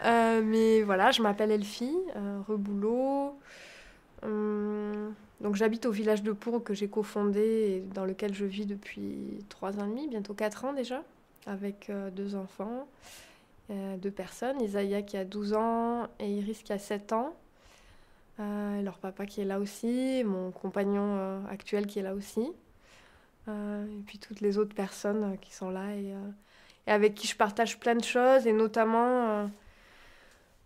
Mais voilà, je m'appelle Elfie, Reboulot. Donc j'habite au village de Pour que j'ai cofondé et dans lequel je vis depuis 3 ans et demi, bientôt 4 ans déjà, avec 2 enfants, 2 personnes, Isaïa qui a 12 ans et Iris qui a 7 ans. Leur papa qui est là aussi, mon compagnon actuel qui est là aussi, et puis toutes les autres personnes qui sont là et avec qui je partage plein de choses, et notamment,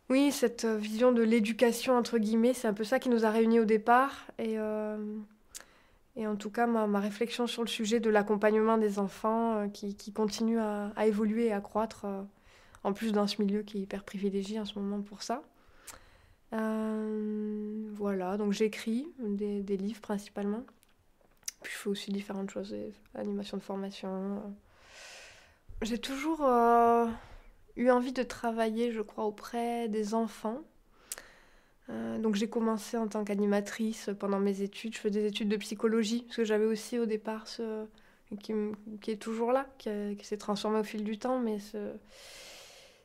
oui, cette vision de l'éducation, entre guillemets, c'est un peu ça qui nous a réunis au départ, et en tout cas, ma réflexion sur le sujet de l'accompagnement des enfants qui continue à évoluer et à croître, en plus dans ce milieu qui est hyper privilégié en ce moment pour ça. Voilà, donc j'écris des livres principalement. Puis je fais aussi différentes choses, animation de formation. J'ai toujours eu envie de travailler, je crois, auprès des enfants. Donc j'ai commencé en tant qu'animatrice pendant mes études. Je fais des études de psychologie, parce que j'avais aussi au départ qui est toujours là, qui s'est transformé au fil du temps, mais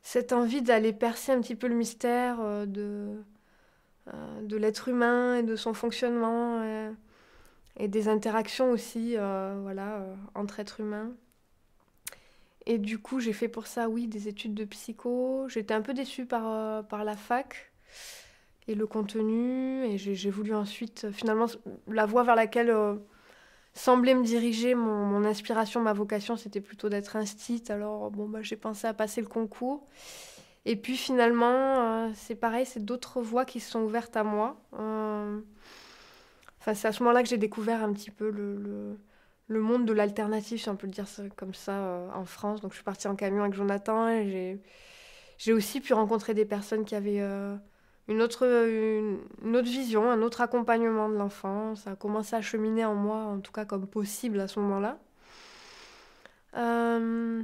cette envie d'aller percer un petit peu le mystère de l'être humain et de son fonctionnement, et des interactions aussi, voilà, entre êtres humains. Et du coup, j'ai fait pour ça, oui, des études de psycho. J'étais un peu déçue par la fac et le contenu, et j'ai voulu ensuite, finalement, la voie vers laquelle semblait me diriger mon inspiration, ma vocation, c'était plutôt d'être instite. Alors, bon, bah, j'ai pensé à passer le concours. Et puis finalement, c'est pareil, c'est d'autres voies qui se sont ouvertes à moi. Enfin, c'est à ce moment-là que j'ai découvert un petit peu le monde de l'alternative, si on peut le dire ça, comme ça, en France. Donc je suis partie en camion avec Jonathan, et j'ai aussi pu rencontrer des personnes qui avaient une autre vision, un autre accompagnement de l'enfant. Ça a commencé à cheminer en moi, en tout cas comme possible à ce moment-là. Euh,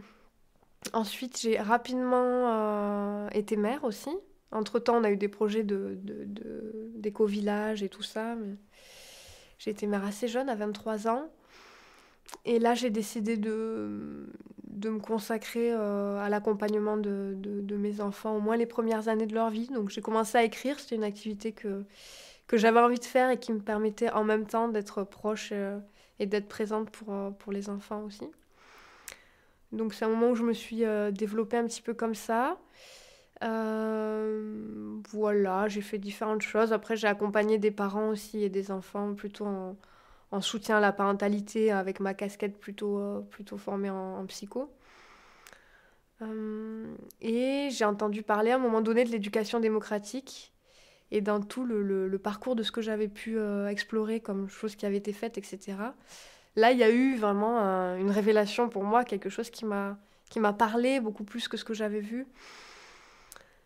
Ensuite, j'ai rapidement été mère aussi. Entre-temps, on a eu des projets d'éco-village et tout ça. Mais j'ai été mère assez jeune, à 23 ans. Et là, j'ai décidé de me consacrer à l'accompagnement de mes enfants, au moins les premières années de leur vie. Donc j'ai commencé à écrire. C'était une activité que j'avais envie de faire et qui me permettait en même temps d'être proche et d'être présente pour les enfants aussi. Donc c'est un moment où je me suis développée un petit peu comme ça. Voilà, j'ai fait différentes choses. Après, j'ai accompagné des parents aussi et des enfants plutôt en soutien à la parentalité, avec ma casquette plutôt formée en psycho. Et j'ai entendu parler à un moment donné de l'éducation démocratique, et dans tout le parcours de ce que j'avais pu explorer comme choses qui avaient été faites, etc. Là, il y a eu vraiment une révélation pour moi, quelque chose qui m'a parlé beaucoup plus que ce que j'avais vu.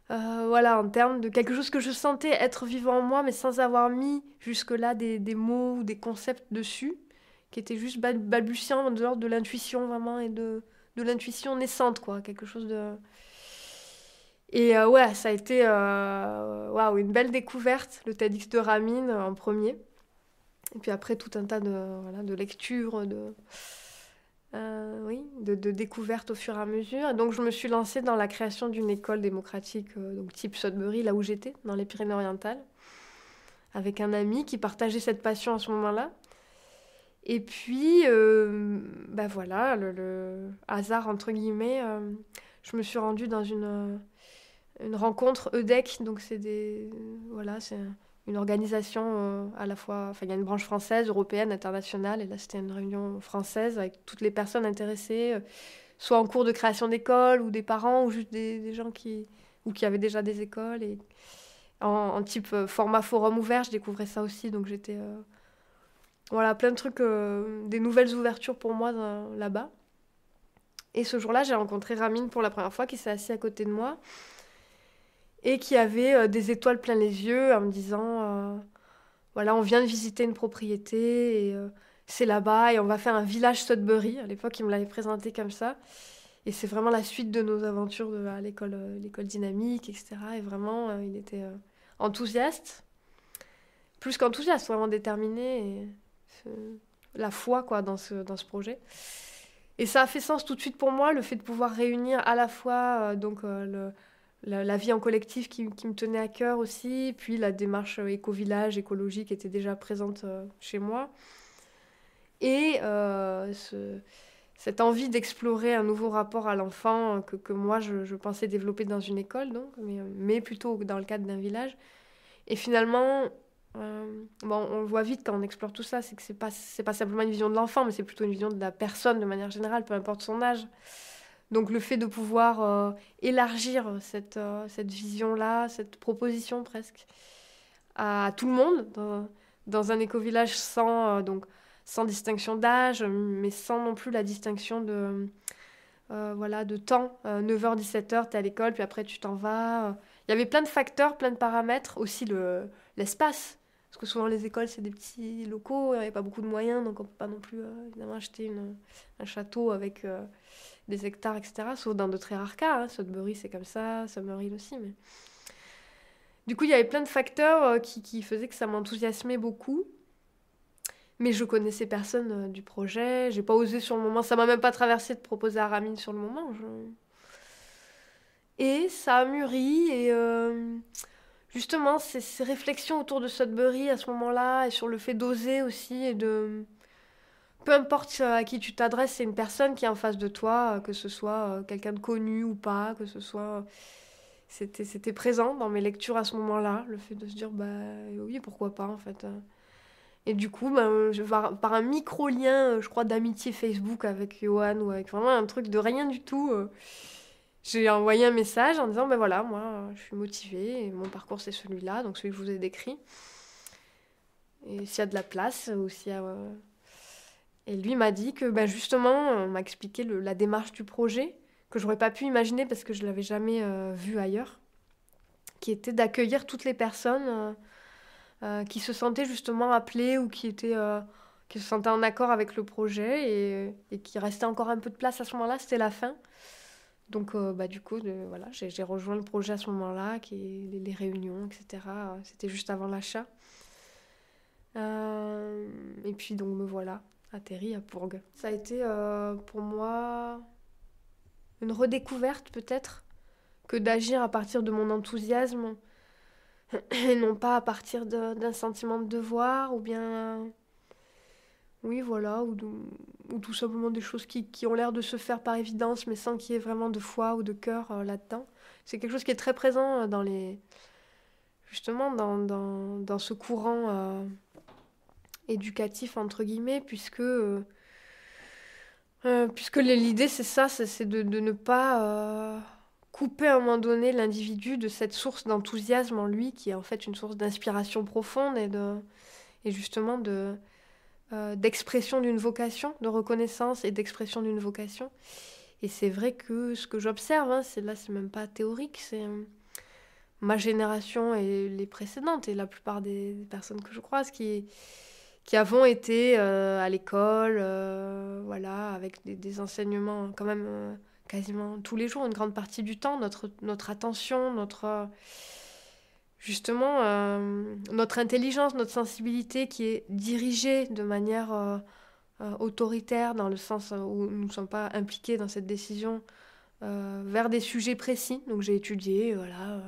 Voilà, en termes de quelque chose que je sentais être vivant en moi, mais sans avoir mis jusque-là des mots ou des concepts dessus, qui étaient juste balbutiants, de l'ordre de l'intuition vraiment, et de l'intuition naissante, quoi, quelque chose de... Et ouais, ça a été waouh, une belle découverte, le TEDx de Ramin en premier. Et puis après, tout un tas voilà, de lectures, oui, de découvertes au fur et à mesure. Et donc, je me suis lancée dans la création d'une école démocratique, donc type Sudbury, là où j'étais, dans les Pyrénées-Orientales, avec un ami qui partageait cette passion à ce moment-là. Et puis, ben voilà, le hasard, entre guillemets, je me suis rendue dans une rencontre EDEC, donc voilà, c'est une organisation à la fois, enfin il y a une branche française, européenne, internationale, et là c'était une réunion française avec toutes les personnes intéressées, soit en cours de création d'école, ou des parents, ou juste des gens qui avaient déjà des écoles, et en type format forum ouvert, je découvrais ça aussi, donc j'étais, voilà, plein de trucs, des nouvelles ouvertures pour moi là-bas. Et ce jour-là, j'ai rencontré Ramin pour la première fois, qui s'est assis à côté de moi, et qui avait des étoiles plein les yeux, en me disant voilà, on vient de visiter une propriété, et c'est là-bas, et on va faire un village Sudbury. À l'époque, il me l'avait présenté comme ça, et c'est vraiment la suite de nos aventures à l'école dynamique, etc. Et vraiment, il était enthousiaste, plus qu'enthousiaste, vraiment déterminé, et la foi, quoi, dans ce projet. Et ça a fait sens tout de suite pour moi, le fait de pouvoir réunir à la fois donc la vie en collectif qui me tenait à cœur aussi, puis la démarche éco-village, écologique était déjà présente chez moi. Et cette envie d'explorer un nouveau rapport à l'enfant que moi je pensais développer dans une école, donc, mais plutôt dans le cadre d'un village. Et finalement, bon, on le voit vite quand on explore tout ça, c'est que c'est pas simplement une vision de l'enfant, mais c'est plutôt une vision de la personne de manière générale, peu importe son âge. Donc le fait de pouvoir élargir cette vision-là, cette proposition presque, à tout le monde, dans un éco-village sans distinction d'âge, mais sans non plus la distinction de temps. 9h, 17h, t'es à l'école, puis après tu t'en vas. Il y avait plein de facteurs, plein de paramètres, aussi l'espace. Parce que souvent les écoles, c'est des petits locaux, il n'y avait pas beaucoup de moyens, donc on ne peut pas non plus évidemment acheter un château avec des hectares, etc. Sauf dans de très rares cas. Sudbury, c'est comme ça, Summerhill aussi. Mais... Du coup, il y avait plein de facteurs qui faisaient que ça m'enthousiasmait beaucoup. Mais je connaissais personne du projet, j'ai pas osé sur le moment, ça m'a même pas traversé de proposer à Ramine sur le moment. Et ça a mûri, et justement, ces réflexions autour de Sudbury à ce moment-là, et sur le fait d'oser aussi, et de... Peu importe à qui tu t'adresses, c'est une personne qui est en face de toi, que ce soit quelqu'un de connu ou pas, que ce soit... C'était présent dans mes lectures à ce moment-là, le fait de se dire, bah oui, pourquoi pas en fait. Et du coup, par un micro-lien, je crois, d'amitié Facebook avec Johan, ou avec vraiment un truc de rien du tout, j'ai envoyé un message en disant, ben voilà, moi, je suis motivée, et mon parcours c'est celui-là, donc celui que je vous ai décrit. Et s'il y a de la place, ou s'il y a... Et lui m'a dit que, ben justement, on m'a expliqué la démarche du projet, que j'aurais pas pu imaginer parce que je l'avais jamais vu ailleurs, qui était d'accueillir toutes les personnes qui se sentaient justement appelées ou qui se sentaient en accord avec le projet et qui restait encore un peu de place à ce moment-là, c'était la fin. Donc du coup, voilà, j'ai rejoint le projet à ce moment-là, les réunions, etc. C'était juste avant l'achat. Et puis donc me voilà, atterri à Pourgues. Ça a été pour moi une redécouverte peut-être que d'agir à partir de mon enthousiasme et non pas à partir d'un sentiment de devoir ou bien oui voilà ou tout simplement des choses qui ont l'air de se faire par évidence mais sans qu'il y ait vraiment de foi ou de cœur là-dedans. C'est quelque chose qui est très présent justement dans ce courant éducatif entre guillemets puisque l'idée c'est ça, c'est de ne pas couper à un moment donné l'individu de cette source d'enthousiasme en lui qui est en fait une source d'inspiration profonde et justement d'expression d'une vocation, de reconnaissance et d'expression d'une vocation. Et c'est vrai que ce que j'observe, c'est même pas théorique, c'est ma génération et les précédentes et la plupart des personnes que je croise qui avons été à l'école, voilà, avec des enseignements quand même quasiment tous les jours, une grande partie du temps, notre attention, justement, notre intelligence, notre sensibilité qui est dirigée de manière autoritaire, dans le sens où nous ne sommes pas impliqués dans cette décision, vers des sujets précis. Donc j'ai étudié, voilà,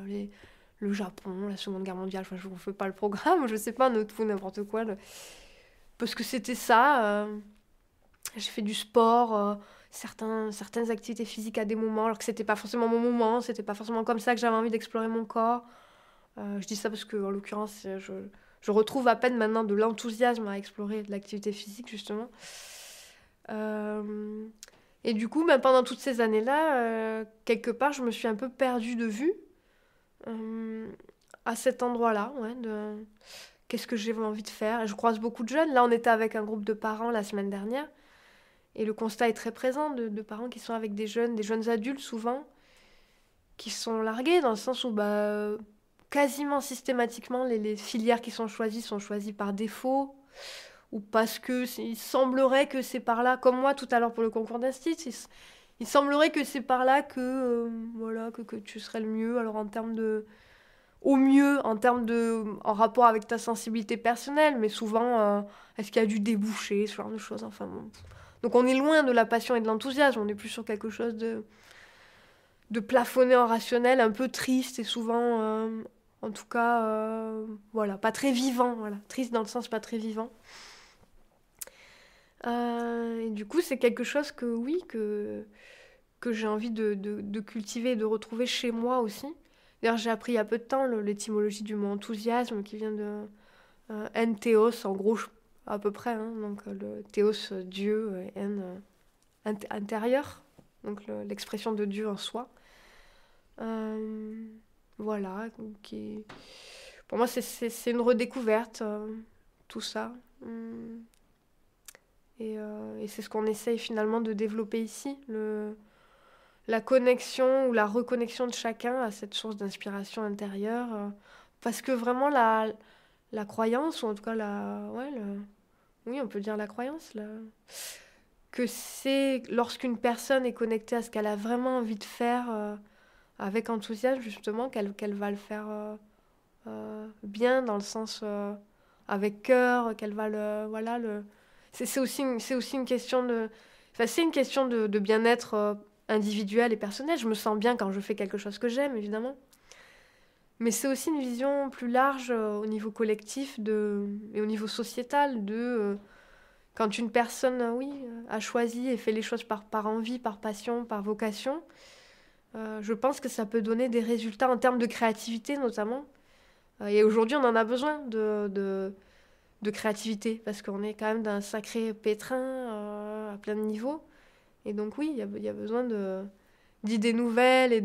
le Japon, la Seconde Guerre mondiale, enfin je ne vous fais pas le programme, je ne sais pas, tout n'importe quoi, parce que c'était ça. J'ai fait du sport, certaines activités physiques à des moments, alors que c'était pas forcément mon moment, c'était pas forcément comme ça que j'avais envie d'explorer mon corps. Je dis ça parce que, en l'occurrence, je retrouve à peine maintenant de l'enthousiasme à explorer l'activité physique, justement. Et du coup, pendant toutes ces années-là, quelque part, je me suis un peu perdue de vue à cet endroit-là, ouais, qu'est-ce que j'ai envie de faire. Je croise beaucoup de jeunes. Là, on était avec un groupe de parents la semaine dernière. Et le constat est très présent de parents qui sont avec des jeunes adultes souvent, qui sont largués dans le sens où quasiment systématiquement les filières qui sont choisies par défaut ou parce que il semblerait que c'est par là, comme moi tout à l'heure pour le concours d'Institut, il semblerait que c'est par là que voilà que tu serais le mieux. Alors au mieux en rapport avec ta sensibilité personnelle, mais souvent est-ce qu'il y a du débouché, ce genre de choses, enfin bon. Donc on est loin de la passion et de l'enthousiasme, on est plus sur quelque chose de de plafonner en rationnel, un peu triste et souvent, en tout cas, voilà, pas très vivant. Voilà. Triste dans le sens pas très vivant. Et du coup, c'est quelque chose que, oui, que j'ai envie de cultiver et de retrouver chez moi aussi. D'ailleurs, j'ai appris il y a peu de temps l'étymologie du mot enthousiasme qui vient de entheos, en gros, à peu près. Hein, donc, le théos, Dieu, et intérieur, donc l'expression de Dieu en soi. Voilà, pour moi, c'est une redécouverte, tout ça. Et c'est ce qu'on essaye finalement de développer ici, la connexion ou la reconnexion de chacun à cette source d'inspiration intérieure. Parce que vraiment, la croyance, ou en tout cas, oui, on peut dire la croyance, que c'est lorsqu'une personne est connectée à ce qu'elle a vraiment envie de faire avec enthousiasme, justement, qu'elle va le faire bien, dans le sens avec cœur, qu'elle va voilà, c'est aussi une question de... Enfin, c'est une question de bien-être individuel et personnel. Je me sens bien quand je fais quelque chose que j'aime, évidemment. Mais c'est aussi une vision plus large au niveau collectif et au niveau sociétal quand une personne, a choisi et fait les choses par envie, par passion, par vocation, je pense que ça peut donner des résultats en termes de créativité, notamment. Et aujourd'hui, on en a besoin de créativité, parce qu'on est quand même d'un sacré pétrin à plein de niveaux. Et donc oui, il y a besoin d'idées nouvelles et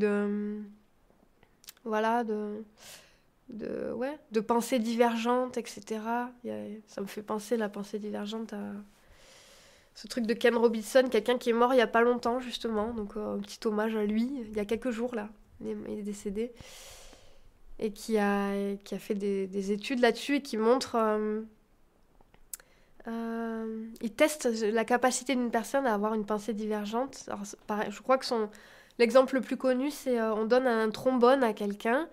voilà, de pensées divergentes, etc. Ça me fait penser, la pensée divergente, à ce truc de Ken Robinson, quelqu'un qui est mort il y a pas longtemps, justement. Donc un petit hommage à lui, il y a quelques jours, là. Il est décédé. Et qui a fait des études là-dessus et qui montre... il teste la capacité d'une personne à avoir une pensée divergente. Alors, pareil, je crois que l'exemple le plus connu, c'est on donne un trombone à quelqu'un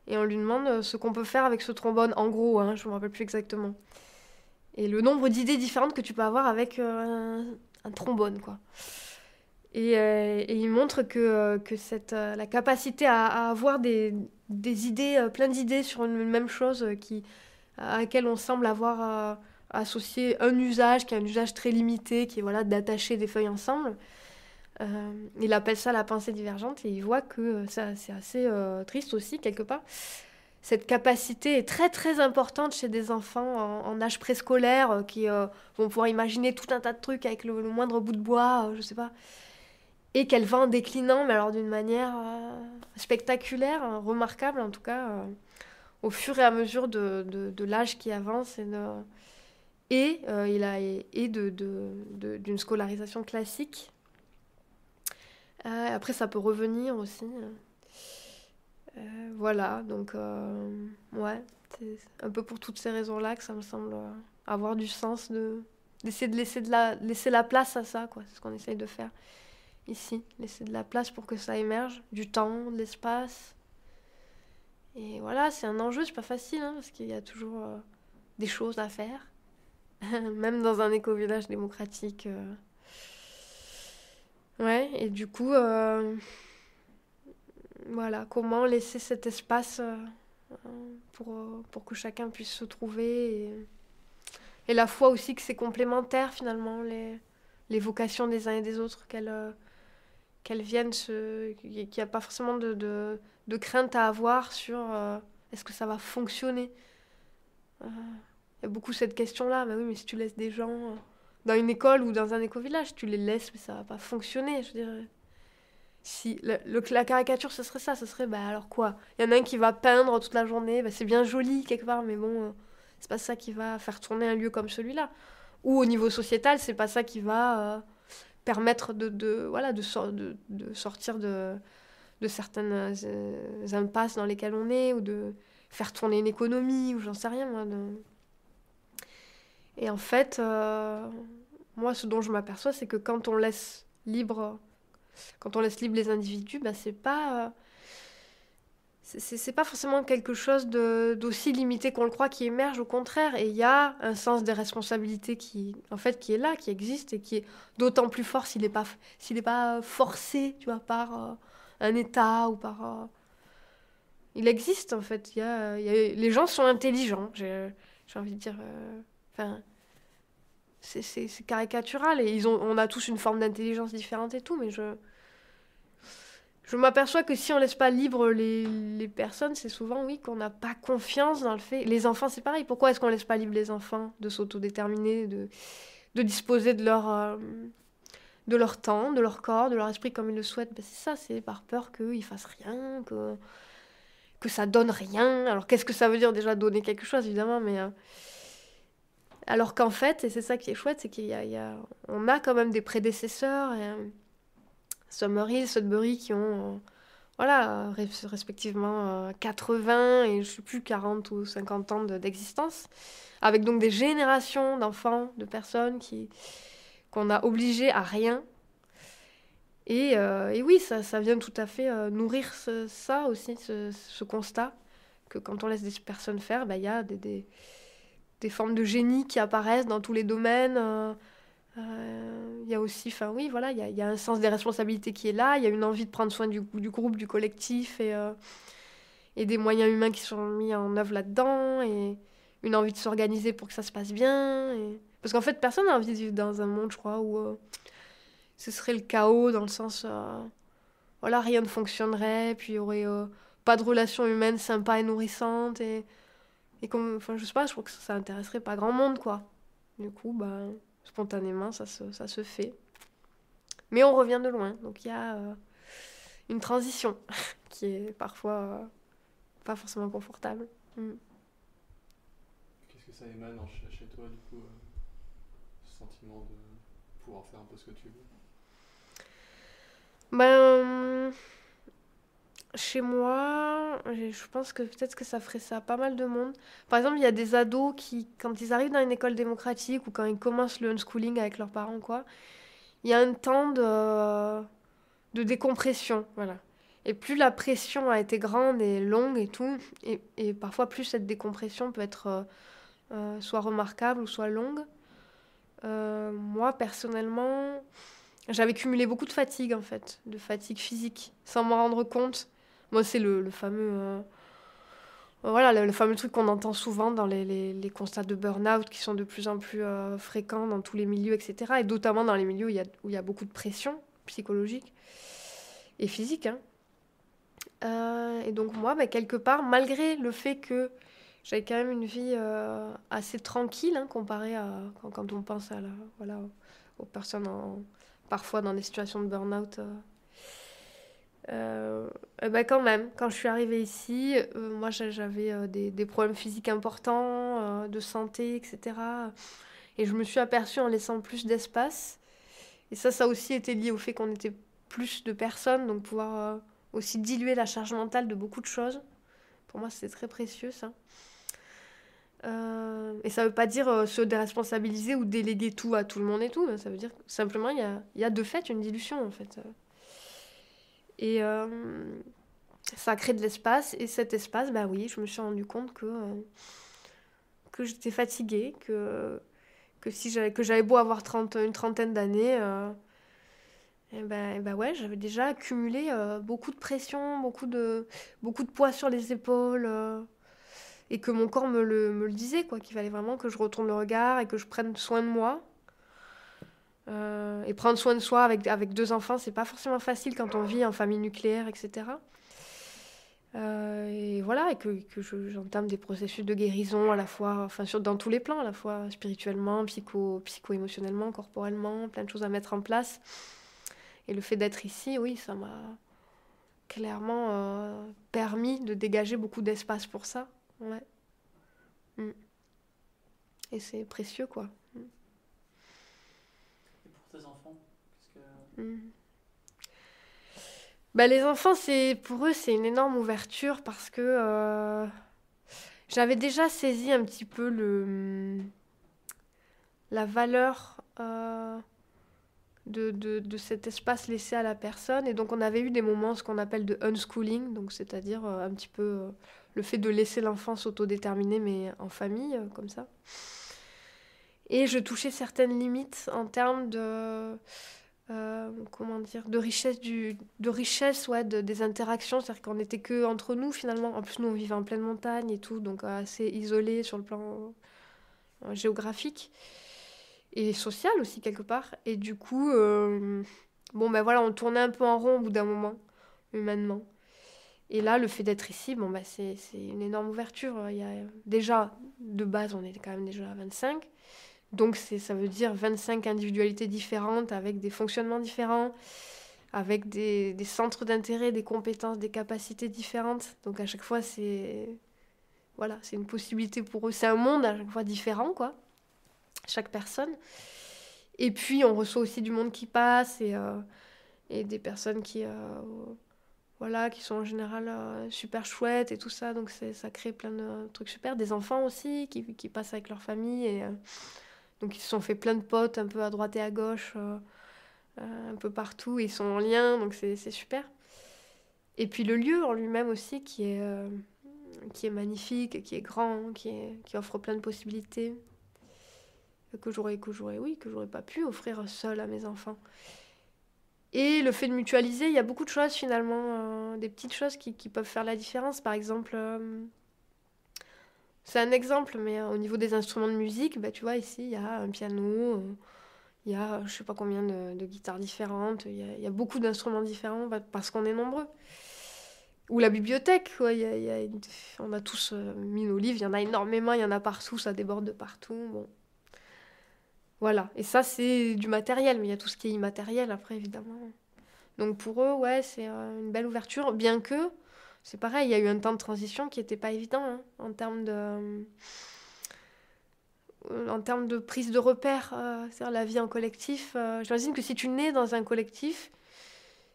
et on lui demande ce qu'on peut faire avec ce trombone, en gros, hein, je ne me rappelle plus exactement. Et le nombre d'idées différentes que tu peux avoir avec un trombone, quoi. Et il montre que la capacité à avoir des idées, plein d'idées sur une même chose à laquelle on semble avoir associé un usage, qui est un usage très limité, qui est voilà, d'attacher des feuilles ensemble. Il appelle ça la pensée divergente et il voit que c'est assez triste aussi, quelque part. Cette capacité est très très importante chez des enfants en âge préscolaire qui vont pouvoir imaginer tout un tas de trucs avec le moindre bout de bois, je sais pas. Et qu'elle va en déclinant, mais alors d'une manière spectaculaire, remarquable en tout cas, au fur et à mesure de l'âge qui avance d'une scolarisation classique. Après, ça peut revenir aussi. Voilà, donc ouais, c'est un peu pour toutes ces raisons-là que ça me semble avoir du sens d'essayer de laisser la place à ça, quoi. C'est ce qu'on essaye de faire ici, laisser de la place pour que ça émerge, du temps, de l'espace. Et voilà, c'est un enjeu, c'est pas facile, hein, parce qu'il y a toujours des choses à faire, même dans un éco-village démocratique. Ouais, et du coup, voilà, comment laisser cet espace pour que chacun puisse se trouver et la foi aussi que c'est complémentaire finalement, les vocations des uns et des autres, qu'elles viennent qu'il n'y a pas forcément de crainte à avoir sur est-ce que ça va fonctionner. Il y a beaucoup cette question-là, bah oui, mais si tu laisses des gens dans une école ou dans un éco-village, tu les laisses, mais ça va pas fonctionner, je veux dire. Si la caricature, ce serait ça, ce serait, bah alors quoi? Il y en a un qui va peindre toute la journée, bah c'est bien joli quelque part, mais bon, c'est pas ça qui va faire tourner un lieu comme celui-là. Ou au niveau sociétal, c'est pas ça qui va permettre voilà, de sortir de certaines impasses dans lesquelles on est, ou de faire tourner une économie, ou j'en sais rien, moi. Et en fait, moi, ce dont je m'aperçois, c'est que quand on laisse libre les individus, bah, c'est pas forcément quelque chose d'aussi limité qu'on le croit qui émerge, au contraire. Et il y a un sens des responsabilités qui est là, qui existe, et qui est d'autant plus fort s'il n'est pas forcé, tu vois, par un État ou par... Il existe, en fait. Les gens sont intelligents, j'ai envie de dire. Enfin, c'est caricatural et on a tous une forme d'intelligence différente et tout, mais je m'aperçois que si on laisse pas libre les personnes, c'est souvent, oui, qu'on n'a pas confiance dans le fait. Les enfants, c'est pareil. Pourquoi est-ce qu'on laisse pas libre les enfants de s'autodéterminer, de disposer de leur temps, de leur corps, de leur esprit comme ils le souhaitent? Ben, c'est ça, c'est par peur qu'ils fassent rien, que ça donne rien. Alors qu'est-ce que ça veut dire déjà donner quelque chose, évidemment, mais alors qu'en fait, et c'est ça qui est chouette, c'est on a quand même des prédécesseurs, Summerhill, Sudbury, qui ont voilà, respectivement 80 et je sais plus 40 ou 50 ans d'existence, avec donc des générations d'enfants, de personnes qu'on a obligés à rien. Et oui, ça vient tout à fait nourrir ça aussi, ce constat, que quand on laisse des personnes faire, bah, y a des formes de génie qui apparaissent dans tous les domaines. Il y a aussi, enfin oui, voilà, il y a un sens des responsabilités qui est là, il y a une envie de prendre soin du groupe, du collectif, et des moyens humains qui sont mis en œuvre là-dedans, et une envie de s'organiser pour que ça se passe bien. Parce qu'en fait, personne n'a envie de vivre dans un monde, je crois, où ce serait le chaos, dans le sens, voilà, rien ne fonctionnerait, puis il y aurait pas de relations humaines sympas et nourrissantes, et comme, enfin, je sais pas, je crois que ça intéresserait pas grand monde, quoi. Du coup, bah, spontanément, ça se fait. Mais on revient de loin, donc il y a une transition qui est parfois pas forcément confortable. Mm. Qu'est-ce que ça émane chez toi, du coup, ce sentiment de pouvoir faire un peu ce que tu veux? Ben, chez moi, je pense que peut-être que ça ferait ça à pas mal de monde. Par exemple, il y a des ados qui, quand ils arrivent dans une école démocratique ou quand ils commencent le unschooling avec leurs parents, quoi, il y a un temps de décompression, voilà. Et plus la pression a été grande et longue et tout, et parfois plus cette décompression peut être soit remarquable ou soit longue. Moi, personnellement, j'avais cumulé beaucoup de fatigue, en fait, de fatigue physique, sans m'en rendre compte. Moi, c'est le fameux... voilà, le fameux truc qu'on entend souvent dans les constats de burn-out qui sont de plus en plus fréquents dans tous les milieux, etc. Et notamment dans les milieux où il y a beaucoup de pression psychologique et physique, hein. Et donc moi, bah, quelque part, malgré le fait que j'avais quand même une vie assez tranquille, hein, comparée à quand on pense à voilà, aux personnes parfois dans des situations de burn-out. Bah quand même, quand je suis arrivée ici, moi j'avais des problèmes physiques importants, de santé, etc. Et je me suis aperçue en laissant plus d'espace. Et ça a aussi été lié au fait qu'on était plus de personnes, donc pouvoir aussi diluer la charge mentale de beaucoup de choses. Pour moi, c'était très précieux, ça. Et ça veut pas dire se déresponsabiliser ou déléguer tout à tout le monde et tout. Ça veut dire que simplement, il y a de fait une dilution, en fait. Et ça crée de l'espace. Et cet espace, bah oui, je me suis rendu compte que j'étais fatiguée, que j'avais beau avoir une trentaine d'années, et ben ouais, j'avais déjà accumulé beaucoup de pression, beaucoup de poids sur les épaules, et que mon corps me le disait, quoi, qu'il fallait vraiment que je retourne le regard et que je prenne soin de moi. Et prendre soin de soi avec deux enfants, c'est pas forcément facile quand on vit en famille nucléaire, etc. Et voilà, et que j'entame des processus de guérison à la fois, enfin, dans tous les plans, à la fois spirituellement, psycho-émotionnellement, corporellement, plein de choses à mettre en place. Et le fait d'être ici, oui, ça m'a clairement permis de dégager beaucoup d'espace pour ça. Ouais. Mm. Et c'est précieux, quoi. Et pour tes enfants, qu'est-ce que... Mm. Bah, les enfants, pour eux, c'est une énorme ouverture parce que j'avais déjà saisi un petit peu la valeur de cet espace laissé à la personne. Et donc, on avait eu des moments, ce qu'on appelle de unschooling, donc c'est-à-dire un petit peu le fait de laisser l'enfant s'autodéterminer, mais en famille, comme ça. Et je touchais certaines limites en termes comment dire, de richesse ouais, des interactions, c'est-à-dire qu'on n'était que entre nous finalement. En plus, nous, on vivait en pleine montagne et tout, donc assez isolés sur le plan géographique et social aussi quelque part. Et du coup, bon ben voilà, on tournait un peu en rond au bout d'un moment, humainement. Et là, le fait d'être ici, bon, bah, c'est une énorme ouverture. Il y a, déjà, de base, on était quand même déjà à 25. Donc, ça veut dire 25 individualités différentes, avec des fonctionnements différents, avec des centres d'intérêt, des compétences, des capacités différentes. Donc, à chaque fois, voilà, c'est une possibilité pour eux. C'est un monde à chaque fois différent, quoi, chaque personne. Et puis, on reçoit aussi du monde qui passe et des personnes voilà, qui sont en général super chouettes et tout ça. Donc ça crée plein de trucs super. Des enfants aussi qui passent avec leur famille. Donc ils se sont fait plein de potes un peu à droite et à gauche, un peu partout. Ils sont en lien, donc c'est super. Et puis le lieu en lui-même aussi qui est magnifique, qui est grand, qui offre plein de possibilités que j'aurais pas pu offrir seule à mes enfants. Et le fait de mutualiser, il y a beaucoup de choses finalement, des petites choses qui peuvent faire la différence. Par exemple, c'est un exemple, mais au niveau des instruments de musique, bah, tu vois, ici, il y a un piano, il y a je sais pas combien de guitares différentes, il y a beaucoup d'instruments différents bah, parce qu'on est nombreux. Ou la bibliothèque, quoi, on a tous mis nos livres, il y en a énormément, il y en a partout, ça déborde de partout. Bon. Voilà, et ça c'est du matériel, mais il y a tout ce qui est immatériel après, évidemment. Donc pour eux, ouais, c'est une belle ouverture, bien que, c'est pareil, il y a eu un temps de transition qui n'était pas évident hein, en termes de prise de repère, c'est-à-dire la vie en collectif. J'imagine que si tu nais dans un collectif,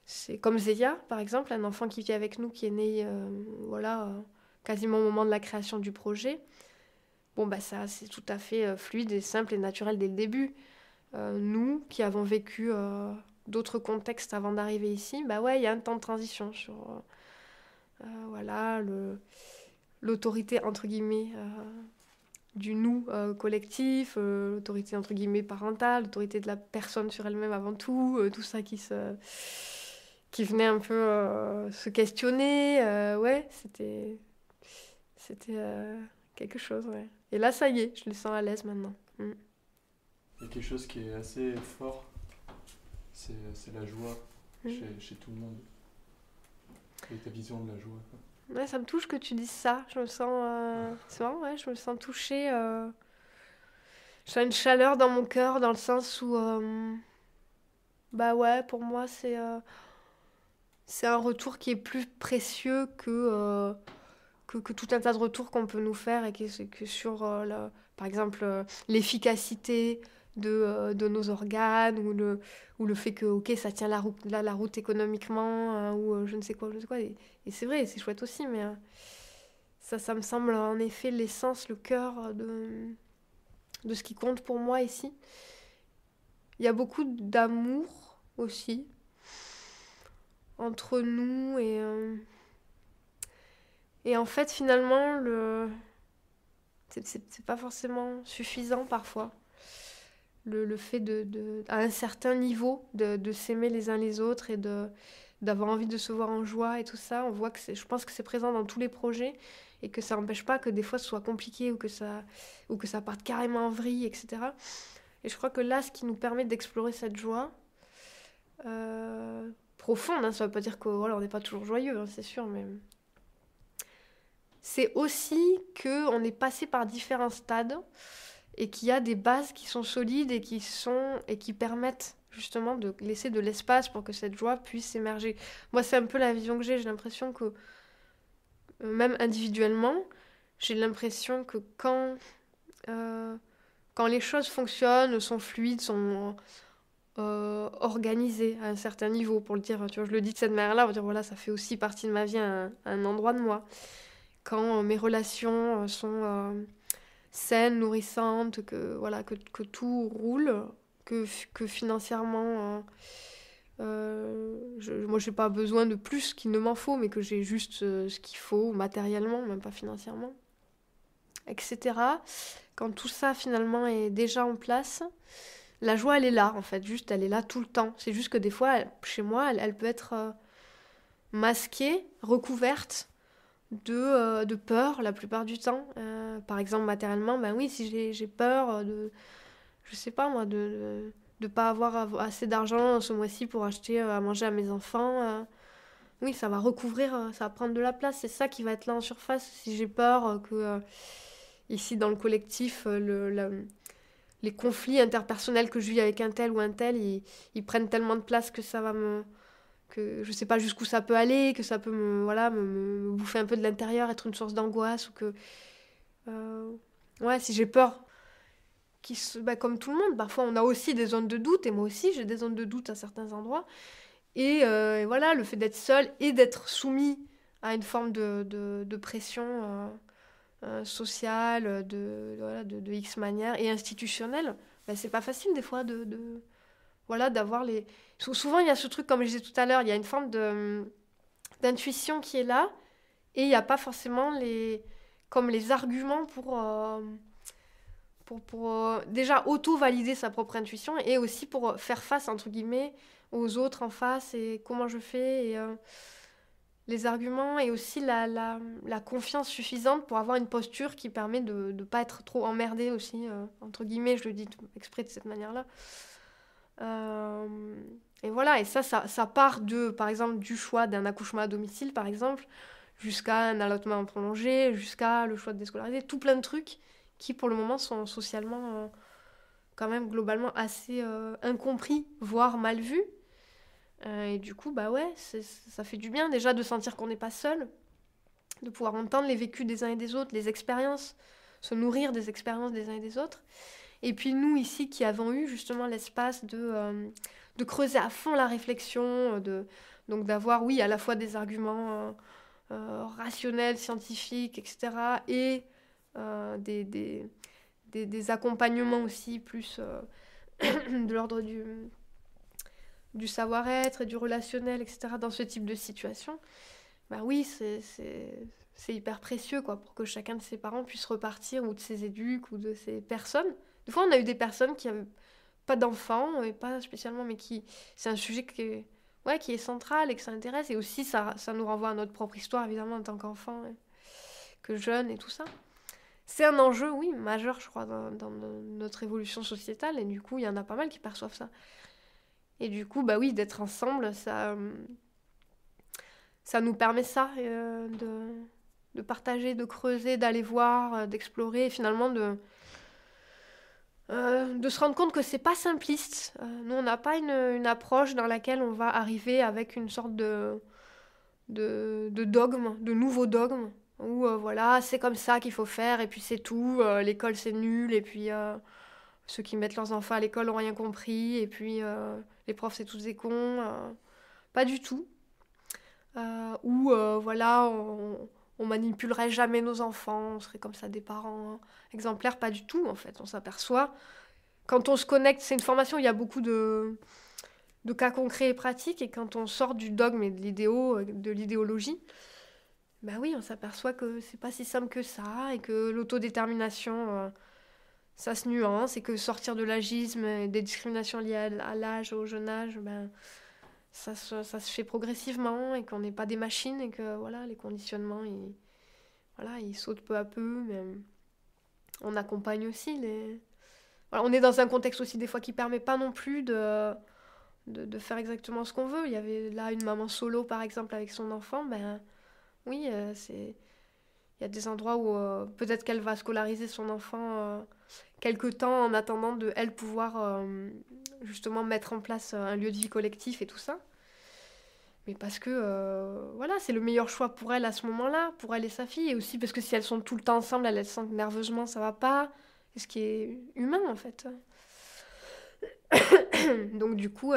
c'est comme Zélia, par exemple, un enfant qui vit avec nous, qui est né voilà, quasiment au moment de la création du projet. Bon, bah ça, c'est tout à fait fluide et simple et naturel dès le début. Nous, qui avons vécu d'autres contextes avant d'arriver ici, bah ouais, il y a un temps de transition sur voilà, l'autorité, entre guillemets, du nous collectif, l'autorité, entre guillemets, parentale, l'autorité de la personne sur elle-même avant tout, tout ça qui venait un peu se questionner. Ouais, c'était quelque chose, ouais. Et là, ça y est, je le sens à l'aise maintenant. Mm. Il y a quelque chose qui est assez fort, c'est la joie Mm. chez tout le monde. Et ta vision de la joie. Quoi. Ouais, ça me touche que tu dises ça. Je me sens, c'est marrant, ouais, je me sens touchée. Je sens une chaleur dans mon cœur, dans le sens où, bah ouais, pour moi, c'est un retour qui est plus précieux que tout un tas de retours qu'on peut nous faire et que sur, par exemple, l'efficacité de nos organes ou le fait que, ok, ça tient la route économiquement ou je ne sais quoi, je ne sais quoi. Et c'est vrai, c'est chouette aussi, mais ça me semble en effet l'essence, le cœur de ce qui compte pour moi ici. Il y a beaucoup d'amour aussi entre nous et en fait finalement c'est pas forcément suffisant parfois le fait à un certain niveau de s'aimer les uns les autres et d'avoir envie de se voir en joie et tout ça. On voit que je pense que c'est présent dans tous les projets et que ça n'empêche pas que des fois ce soit compliqué ou que ça parte carrément en vrille, etc. Et je crois que là, ce qui nous permet d'explorer cette joie profonde, hein, ça veut pas dire qu'on voilà, on n'est pas toujours joyeux, hein, c'est sûr, mais c'est aussi qu'on est passé par différents stades et qu'il y a des bases qui sont solides et qui permettent justement de laisser de l'espace pour que cette joie puisse émerger. Moi, c'est un peu la vision que j'ai l'impression que même individuellement, j'ai l'impression que quand les choses fonctionnent, sont fluides, sont organisées à un certain niveau, pour le dire, tu vois, je le dis de cette manière-là, pour dire voilà, ça fait aussi partie de ma vie, un endroit de moi. Quand mes relations sont saines, nourrissantes, voilà, que tout roule, que financièrement, moi j'ai pas besoin de plus qu'il ne m'en faut, mais que j'ai juste ce qu'il faut matériellement, même pas financièrement, etc. Quand tout ça finalement est déjà en place, La joie, elle est là, en fait, juste, elle est là tout le temps. C'est juste que des fois, chez moi, elle peut être masquée, recouverte de peur la plupart du temps. Par exemple, matériellement, ben oui, si j'ai peur je sais pas moi, de pas avoir assez d'argent ce mois-ci pour acheter à manger à mes enfants, oui, ça va recouvrir, ça va prendre de la place. C'est ça qui va être là en surface. Si j'ai peur que ici dans le collectif, les conflits interpersonnels que je vis avec un tel ou un tel, ils prennent tellement de place que ça va que je sais pas jusqu'où ça peut aller, que ça peut me bouffer un peu de l'intérieur, être une source d'angoisse ou que ouais, si j'ai peur comme tout le monde, parfois on a aussi des zones de doute et moi aussi j'ai des zones de doute à certains endroits et voilà, le fait d'être seul et d'être soumis à une forme de pression sociale voilà, de X manière et institutionnelle, ben, c'est pas facile des fois voilà, d'avoir les... Souvent, il y a ce truc, comme je disais tout à l'heure, il y a une forme d'intuition qui est là, et il n'y a pas forcément comme les arguments pour déjà auto-valider sa propre intuition, et aussi pour faire face, entre guillemets, aux autres en face, et comment je fais, et les arguments, et aussi la confiance suffisante pour avoir une posture qui permet de ne pas être trop emmerdé aussi, entre guillemets, je le dis exprès de cette manière-là. Euh, et voilà, et ça part par exemple, du choix d'un accouchement à domicile, par exemple, jusqu'à un allaitement prolongé, jusqu'à le choix de déscolariser, tout plein de trucs qui, pour le moment, sont socialement, quand même, globalement assez incompris, voire mal vus. Et du coup, bah ouais, ça fait du bien déjà de sentir qu'on n'est pas seul, de pouvoir entendre les vécus des uns et des autres, les expériences, se nourrir des expériences des uns et des autres. Et puis nous, ici, qui avons eu justement l'espace de creuser à fond la réflexion, donc d'avoir, oui, à la fois des arguments rationnels, scientifiques, etc., et des accompagnements aussi plus de l'ordre du savoir-être et du relationnel, etc., dans ce type de situation, bah oui, c'est hyper précieux, quoi, pour que chacun de ses parents puisse repartir, ou de ses éduques, ou de ses personnes. Des fois, on a eu des personnes qui n'avaient pas d'enfants, et pas spécialement, mais c'est un sujet qui est central et que ça intéresse. Et aussi, ça nous renvoie à notre propre histoire, évidemment, en tant qu'enfant, que jeune et tout ça. C'est un enjeu, oui, majeur, je crois, dans notre évolution sociétale. Et du coup, il y en a pas mal qui perçoivent ça. Et du coup, bah oui, d'être ensemble, ça nous permet ça, de partager, de creuser, d'aller voir, d'explorer, et finalement de se rendre compte que c'est pas simpliste. Nous, on n'a pas une approche dans laquelle on va arriver avec une sorte de dogme, de nouveau dogme, où voilà, c'est comme ça qu'il faut faire, et puis c'est tout, l'école c'est nul, et puis ceux qui mettent leurs enfants à l'école n'ont rien compris, et puis les profs c'est tous des cons. Pas du tout. Ou voilà, on manipulerait jamais nos enfants, on serait comme ça des parents exemplaires, pas du tout en fait. On s'aperçoit, quand on se connecte, c'est une formation où il y a beaucoup de cas concrets et pratiques, et quand on sort du dogme et de l'idéologie, bah oui, on s'aperçoit que c'est pas si simple que ça, et que l'autodétermination, ça se nuance, et que sortir de l'agisme et des discriminations liées à l'âge, au jeune âge, ben, ça se fait progressivement, et qu'on n'est pas des machines, et que voilà, les conditionnements, ils sautent peu à peu, mais on accompagne aussi Voilà, on est dans un contexte aussi des fois qui permet pas non plus de faire exactement ce qu'on veut. Il y avait là une maman solo par exemple avec son enfant, ben oui, il y a des endroits où peut-être qu'elle va scolariser son enfant quelque temps en attendant de elle pouvoir justement mettre en place un lieu de vie collectif et tout ça. Mais parce que voilà, c'est le meilleur choix pour elle à ce moment-là, pour elle et sa fille, et aussi parce que si elles sont tout le temps ensemble, elles sentent que nerveusement ça va pas, ce qui est humain en fait. Donc du coup,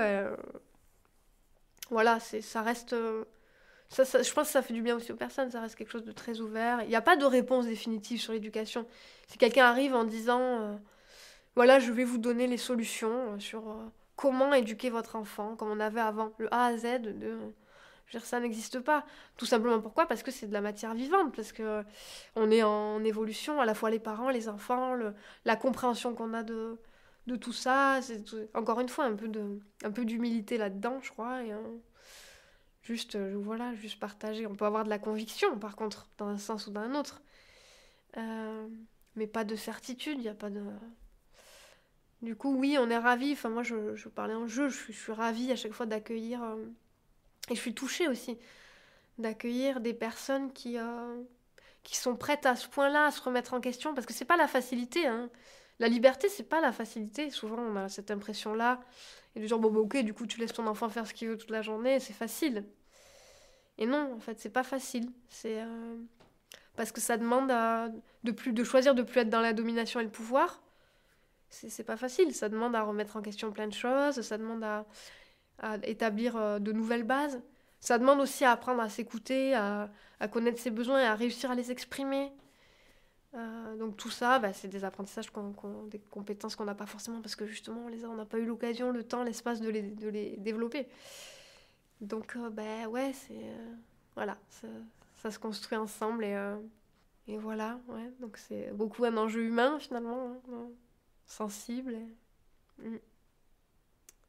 voilà, ça reste... je pense que ça fait du bien aussi aux personnes, ça reste quelque chose de très ouvert. Il n'y a pas de réponse définitive sur l'éducation. Si quelqu'un arrive en disant, voilà, je vais vous donner les solutions sur comment éduquer votre enfant, comme on avait avant, le A à Z, je veux dire, ça n'existe pas. Tout simplement pourquoi ? Parce que c'est de la matière vivante, parce que on est en évolution, à la fois les parents, les enfants, la compréhension qu'on a de de tout ça. Encore une fois, un peu d'humilité là-dedans, je crois. Et, voilà, juste partager. On peut avoir de la conviction, par contre, dans un sens ou dans un autre. Mais pas de certitude, il n'y a pas de... Du coup, oui, on est ravis. Enfin, moi, je parlais en jeu, je suis ravie à chaque fois d'accueillir... et je suis touchée aussi d'accueillir des personnes qui sont prêtes à ce point-là à se remettre en question, parce que c'est pas la facilité, hein. La liberté, c'est pas la facilité. Souvent, on a cette impression-là, et de dire, bon, bah, ok, du coup, tu laisses ton enfant faire ce qu'il veut toute la journée, c'est facile. Et non, en fait, c'est pas facile. Parce que ça demande de choisir de plus être dans la domination et le pouvoir. C'est pas facile. Ça demande à remettre en question plein de choses. Ça demande à établir de nouvelles bases. Ça demande aussi à apprendre à s'écouter, à connaître ses besoins et à réussir à les exprimer. Donc tout ça, c'est des apprentissages, des compétences qu'on n'a pas forcément parce que justement on n'a pas eu l'occasion, le temps, l'espace de les développer. Donc ouais, voilà, ça se construit ensemble et voilà, ouais. Donc c'est beaucoup un enjeu humain finalement, hein, sensible.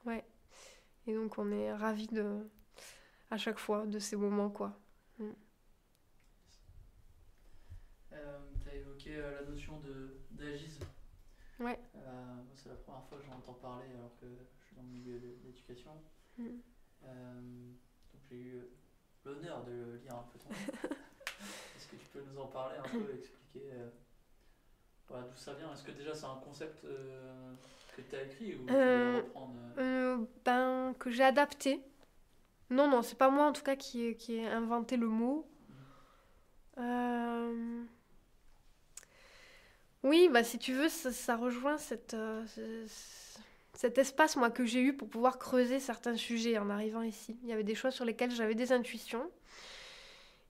Ouais. Et donc on est ravis à chaque fois de ces moments, quoi. Tu as évoqué la notion d'agisme. Ouais. C'est la première fois que j'en entends parler alors que je suis dans le milieu de l'éducation. Donc j'ai eu l'honneur de lire un peu ton livre. Est-ce que tu peux nous en parler un peu, expliquer voilà, d'où ça vient? Est-ce que déjà c'est un concept que tu as écrit ou tu veux reprendre que j'ai adapté. Non, c'est pas moi en tout cas qui ai inventé le mot. Oui, si tu veux, ça rejoint cet espace moi que j'ai eu pour pouvoir creuser certains sujets en arrivant ici. Il y avait des choses sur lesquelles j'avais des intuitions.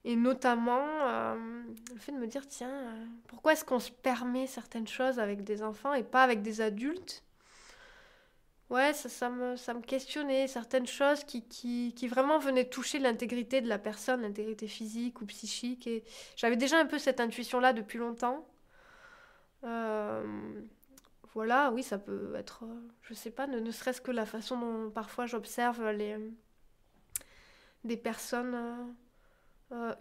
Et notamment le fait de me dire, tiens, pourquoi est-ce qu'on se permet certaines choses avec des enfants et pas avec des adultes? Ouais, ça me questionnait, certaines choses qui vraiment venaient toucher l'intégrité de la personne, l'intégrité physique ou psychique. Et j'avais déjà un peu cette intuition-là depuis longtemps. Voilà, oui, ça peut être, je sais pas, ne serait-ce que la façon dont parfois j'observe des personnes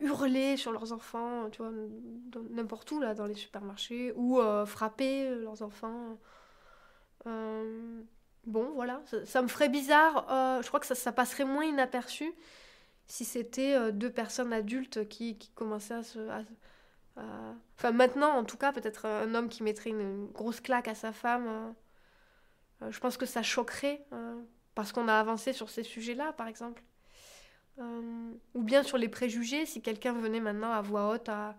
hurler sur leurs enfants, tu vois, n'importe où, là, dans les supermarchés, ou frapper leurs enfants. Bon, voilà, ça me ferait bizarre. Je crois que ça passerait moins inaperçu si c'était deux personnes adultes qui commençaient Enfin, maintenant, en tout cas, peut-être un homme qui mettrait une grosse claque à sa femme. Je pense que ça choquerait, parce qu'on a avancé sur ces sujets-là, par exemple. Ou bien sur les préjugés, si quelqu'un venait maintenant à voix haute à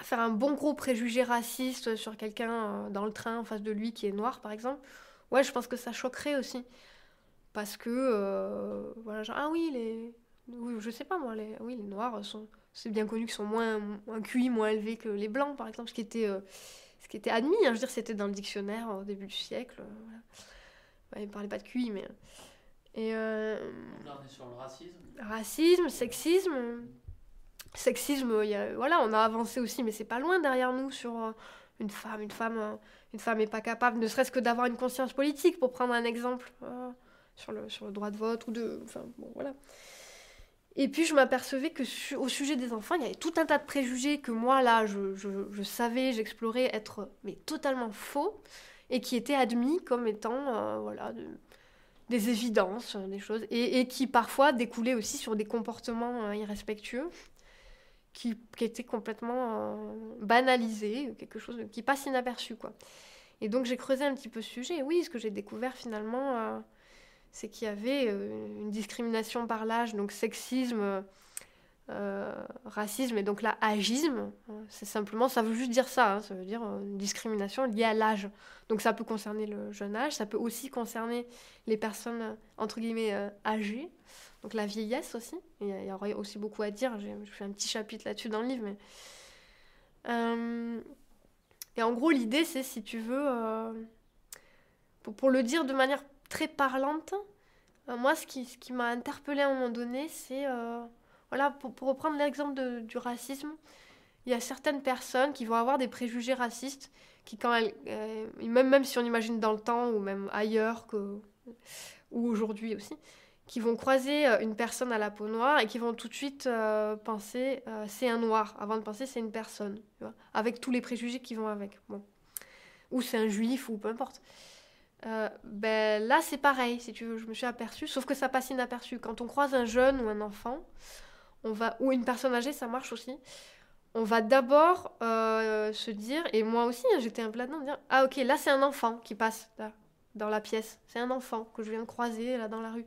faire un bon gros préjugé raciste sur quelqu'un dans le train en face de lui qui est noir, par exemple. Ouais, je pense que ça choquerait aussi. Parce que, voilà, genre, ah oui, oui, je sais pas moi, les noirs c'est bien connu qu'ils sont un QI moins élevé que les blancs, par exemple, ce qui était admis, hein, je veux dire, c'était dans le dictionnaire au début du siècle. Voilà. Ouais, ils ne parlaient pas de QI, mais... Et là, on est sur le racisme. Racisme, sexisme. Sexisme, voilà, on a avancé aussi, mais c'est pas loin derrière nous sur une femme est pas capable, ne serait-ce que d'avoir une conscience politique, pour prendre un exemple, sur le droit de vote enfin, bon, voilà. Et puis je m'apercevais que au sujet des enfants, il y avait tout un tas de préjugés que moi, là, je savais, j'explorais être mais totalement faux, et qui étaient admis comme étant, voilà, des évidences, des choses, et qui parfois découlaient aussi sur des comportements irrespectueux, qui étaient complètement banalisés, quelque chose qui passe inaperçu, quoi. Et donc j'ai creusé un petit peu ce sujet, et oui, ce que j'ai découvert finalement... c'est qu'il y avait une discrimination par l'âge, donc sexisme, racisme, et donc là, agisme. C'est simplement, ça veut juste dire ça, hein, ça veut dire une discrimination liée à l'âge. Donc ça peut concerner le jeune âge, ça peut aussi concerner les personnes, entre guillemets, âgées, donc la vieillesse aussi. Il y aurait aussi beaucoup à dire, j'ai fait un petit chapitre là-dessus dans le livre, mais... Et en gros, l'idée, c'est, si tu veux, pour le dire de manière très parlante, moi ce qui m'a interpellée à un moment donné, c'est voilà, pour reprendre l'exemple du racisme, il il y a certaines personnes qui vont avoir des préjugés racistes, qui quand elles, même si on imagine dans le temps, ou même ailleurs, ou aujourd'hui aussi, qui vont croiser une personne à la peau noire et qui vont tout de suite penser c'est un noir, avant de penser c'est une personne, tu vois, avec tous les préjugés qui vont avec. Bon. Ou c'est un juif, ou peu importe. Ben, là, c'est pareil, si tu veux, je me suis aperçue, sauf que ça passe inaperçu. Quand on croise un jeune ou un enfant, ou une personne âgée, ça marche aussi, on va d'abord se dire, et moi aussi, j'étais un peu là-dedans, dire, ah ok, là c'est un enfant qui passe là, dans la pièce, c'est un enfant que je viens de croiser là dans la rue.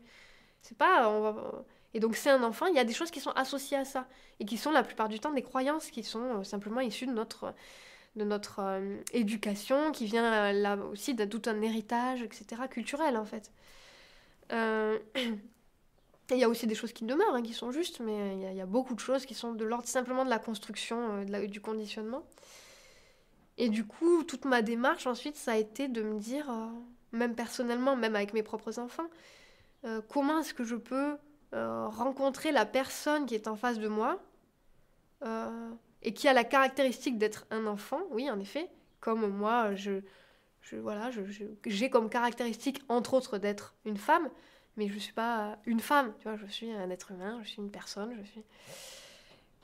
C'est pas, et donc c'est un enfant, il y a des choses qui sont associées à ça, et qui sont la plupart du temps des croyances qui sont simplement issues de notre éducation, qui vient là aussi de tout un héritage, etc., culturel en fait. Et il y a aussi des choses qui demeurent, hein, qui sont justes, mais il y a beaucoup de choses qui sont de l'ordre simplement de la construction, du conditionnement. Et du coup, toute ma démarche ensuite, ça a été de me dire, même personnellement, même avec mes propres enfants, comment est-ce que je peux rencontrer la personne qui est en face de moi et qui a la caractéristique d'être un enfant, oui, en effet, comme moi, j'ai comme caractéristique, entre autres, d'être une femme, mais je ne suis pas une femme, tu vois, je suis un être humain, je suis une personne,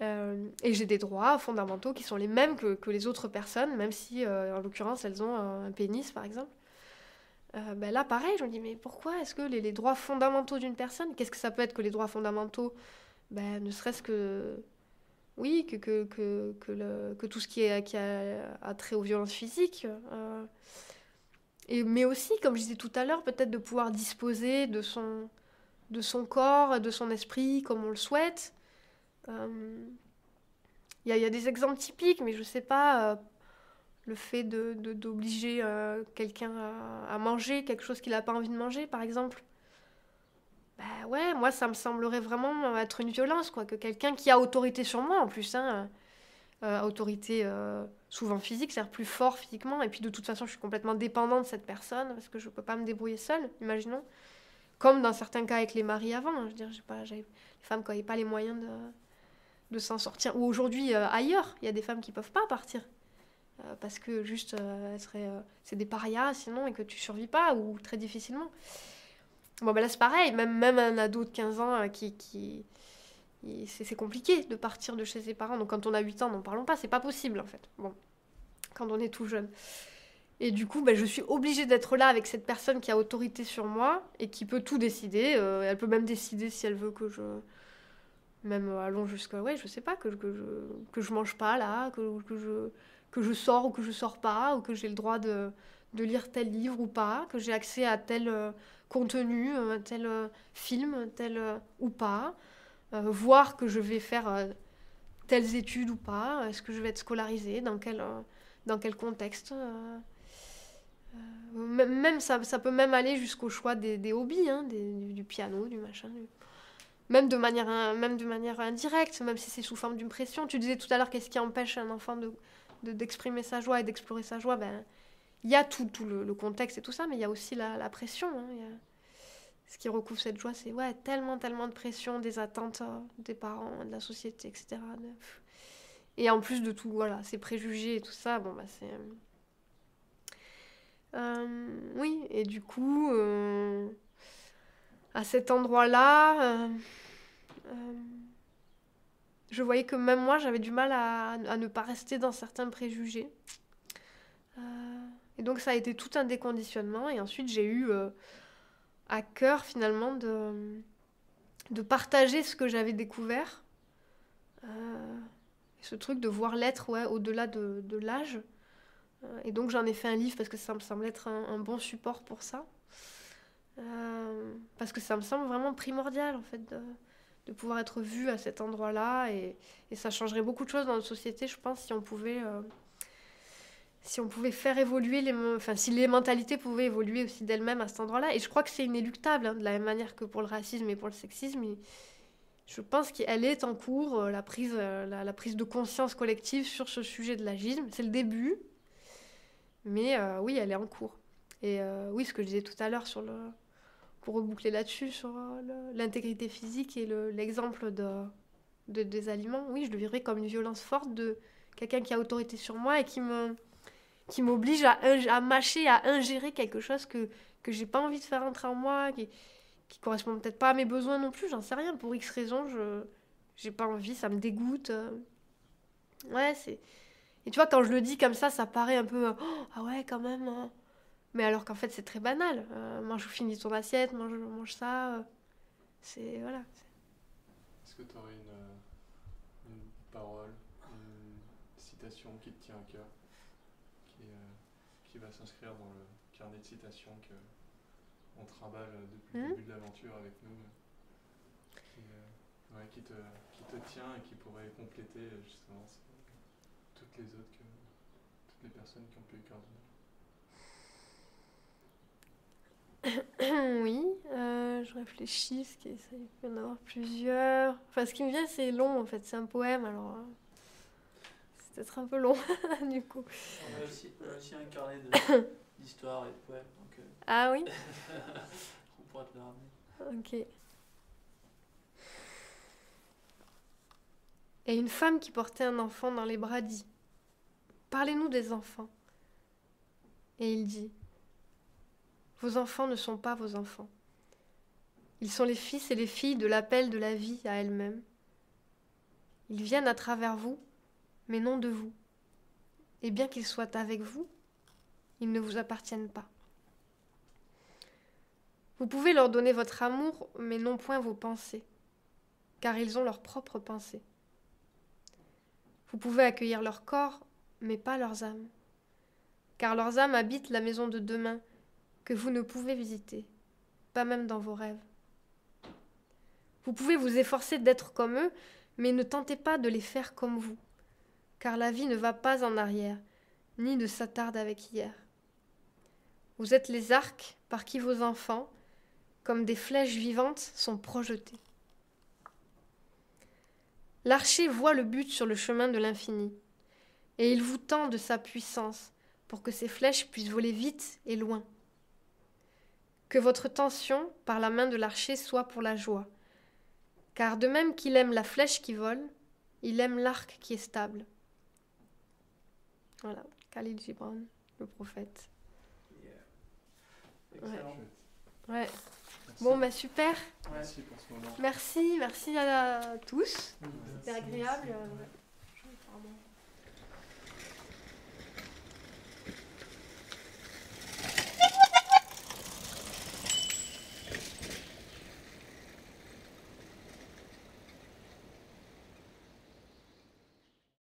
et j'ai des droits fondamentaux qui sont les mêmes que les autres personnes, même si, en l'occurrence, elles ont un pénis, par exemple. Ben là, pareil, je me dis, mais pourquoi est-ce que les droits fondamentaux d'une personne, qu'est-ce que ça peut être que les droits fondamentaux? Ben, ne serait-ce que... Oui, que tout ce qui a trait aux violences physiques. Mais aussi, comme je disais tout à l'heure, peut-être de pouvoir disposer de son corps, de son esprit, comme on le souhaite. Il y a des exemples typiques, mais je sais pas, le fait d'obliger quelqu'un à manger quelque chose qu'il n'a pas envie de manger, par exemple. Bah ouais, moi ça me semblerait vraiment être une violence, quoi, que quelqu'un qui a autorité sur moi, en plus, hein, autorité souvent physique, c'est-à-dire plus fort physiquement, et puis de toute façon je suis complètement dépendante de cette personne, parce que je peux pas me débrouiller seule, imaginons. Comme dans certains cas avec les maris avant, hein, je veux dire, les femmes qui n'avaient pas les moyens de s'en sortir. Ou aujourd'hui, ailleurs, il y a des femmes qui peuvent pas partir. Parce que juste, c'est des parias sinon, et que tu survis pas, ou très difficilement. Bon, ben là, c'est pareil. Même un ado de 15 ans c'est compliqué de partir de chez ses parents. Donc, quand on a 8 ans, n'en parlons pas. C'est pas possible, en fait. Bon, quand on est tout jeune. Et du coup, ben, je suis obligée d'être là avec cette personne qui a autorité sur moi et qui peut tout décider. Elle peut même décider si elle veut que je... Même allons jusqu'à... Ouais, je sais pas, que je mange pas, là, que je sors ou que je sors pas, ou que j'ai le droit de lire tel livre ou pas, que j'ai accès à tel contenu, tel film, tel ou pas, voir que je vais faire telles études ou pas, est-ce que je vais être scolarisée, dans quel contexte. Même ça peut même aller jusqu'au choix des hobbies, hein, du piano, du machin, même de manière indirecte, même si c'est sous forme d'une pression. Tu disais tout à l'heure, qu'est-ce qui empêche un enfant d'exprimer sa joie et d'explorer sa joie? Ben, il y a tout le contexte et tout ça, mais il y a aussi la pression. Hein, ce qui recouvre cette joie, c'est tellement de pression, des attentes des parents, de la société, etc. Et en plus de tout, voilà, ces préjugés et tout ça, bon, bah c'est... oui, et du coup, à cet endroit-là, je voyais que même moi, j'avais du mal à ne pas rester dans certains préjugés. Et donc, ça a été tout un déconditionnement. Et ensuite, j'ai eu à cœur, finalement, de partager ce que j'avais découvert. Ce truc de voir l'être au-delà de l'âge. Et donc, j'en ai fait un livre parce que ça me semble être un bon support pour ça. Parce que ça me semble vraiment primordial, en fait, de pouvoir être vu à cet endroit-là. Et ça changerait beaucoup de choses dans notre société, je pense, si on pouvait faire évoluer si les mentalités pouvaient évoluer aussi d'elles-mêmes à cet endroit-là. Et je crois que c'est inéluctable, hein, de la même manière que pour le racisme et pour le sexisme. Je pense qu'elle est en cours, la prise de conscience collective sur ce sujet de l'agisme. C'est le début, mais oui, elle est en cours. Et oui, ce que je disais tout à l'heure pour reboucler là-dessus, sur l'intégrité physique et l'exemple des aliments, oui, je le vivrais comme une violence forte de quelqu'un qui a autorité sur moi et qui m'oblige à mâcher, à ingérer quelque chose que j'ai pas envie de faire entrer en moi, qui correspond peut-être pas à mes besoins non plus, j'en sais rien, pour X raisons, j'ai pas envie, ça me dégoûte. Ouais, c'est... Et tu vois, quand je le dis comme ça paraît un peu... oh, ah ouais, quand même. Hein. Mais alors qu'en fait, c'est très banal. Mange ou finis ton assiette, mange ça. C'est... Voilà. Est-ce que tu aurais une parole, une citation qui te tient à cœur, qui va s'inscrire dans le carnet de citations qu'on trimballe depuis le début de l'aventure avec nous, qui te tient et qui pourrait compléter justement toutes les personnes qui ont pu coordonner? Oui, je réfléchis, il peut y en avoir plusieurs. Enfin, ce qui me vient, c'est long en fait, c'est un poème, alors c'est peut-être un peu long du coup. On a aussi un carnet d'histoires et de poèmes, donc Ah oui. on pourra te le ramener. Ok. Et une femme qui portait un enfant dans les bras dit : parlez-nous des enfants. Et il dit : vos enfants ne sont pas vos enfants. Ils sont les fils et les filles de l'appel de la vie à elle-même. Ils viennent à travers vous, mais non de vous. Et bien qu'ils soient avec vous, ils ne vous appartiennent pas. Vous pouvez leur donner votre amour, mais non point vos pensées, car ils ont leurs propres pensées. Vous pouvez accueillir leur corps, mais pas leurs âmes, car leurs âmes habitent la maison de demain, que vous ne pouvez visiter, pas même dans vos rêves. Vous pouvez vous efforcer d'être comme eux, mais ne tentez pas de les faire comme vous, car la vie ne va pas en arrière, ni ne s'attarde avec hier. Vous êtes les arcs par qui vos enfants, comme des flèches vivantes, sont projetés. L'archer voit le but sur le chemin de l'infini, et il vous tend de sa puissance pour que ces flèches puissent voler vite et loin. Que votre tension, par la main de l'archer, soit pour la joie, car de même qu'il aime la flèche qui vole, il aime l'arc qui est stable. Voilà, Khalil Gibran, le prophète. Excellent. Ouais. Merci. Bon, bah super. Merci pour ce moment. Merci à tous. Mmh. C'était agréable. Pardon.